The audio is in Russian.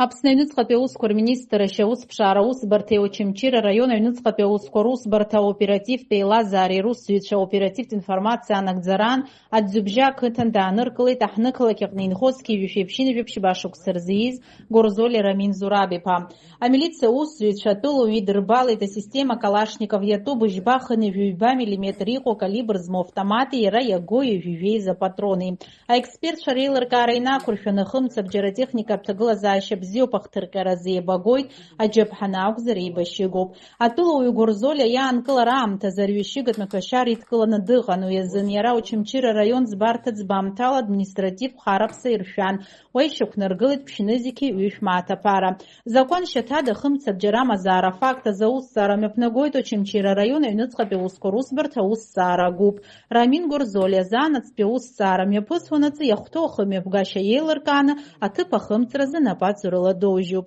Аԥсны аҩныҵҟатәи аусқәа рминистр ашьаусԥшаара аусбарҭеи Очамчыра араион аҩныҵҟатәи аусқәа русбарҭа аоперативтә еилазаареи русзуҩцәа аоперативтә информациа анагӡаран аӡҩыбжьа ақыҭан дааныркылеит аҳнықалақь аҟны инхозгьы ҩышәеиԥшьынҩажәеиԥшь башықәса рзы ииз Горзоли Рамин Зураб-иԥа. Амилициа аусзуҩцәа атәылоуаҩ идырбалеит асистема Калашников иатәу быжьбахын ҩ-2 мм иҟоу калибр змоу автомати иара иаго ҩ-2 патрони. Аекспертцәа реилыркаара инақәыршәаны хымцабџьара атехникатә ҭагылазаашьа бзиоуп ахҭырҟьаразы еибагоит аџьаԥҳаны акәзар еибашьыгоуп. Атәылоуаҩ Горзолиа иаанкылара аамҭазы арҩышьыгатә мҩаԥгашьара идкыланы дыҟан. Уи азын иара Очамчыра араион ӡбарҭа ӡбамҭала административ хараԥса иршәан. Уа ишьақәнаргылеит ԥшьнызқьи ҩышә мааҭ-аԥара. Закәан шьаҭада хымцабџьара амазаара афакт азы аусҭҵаара мҩаԥнагоит Очамчыра араион аҩныҵҟатәи аусқәа русбарҭа аусҭҵаара агәыԥ. Рамин Горзоли азанацтәи аусҭҵаара мҩаԥысуанаҵы иахәҭоу ахымҩаԥгашьа еилыркааны аҭыԥ ахымҵразы напаҵу рыла доужьуп.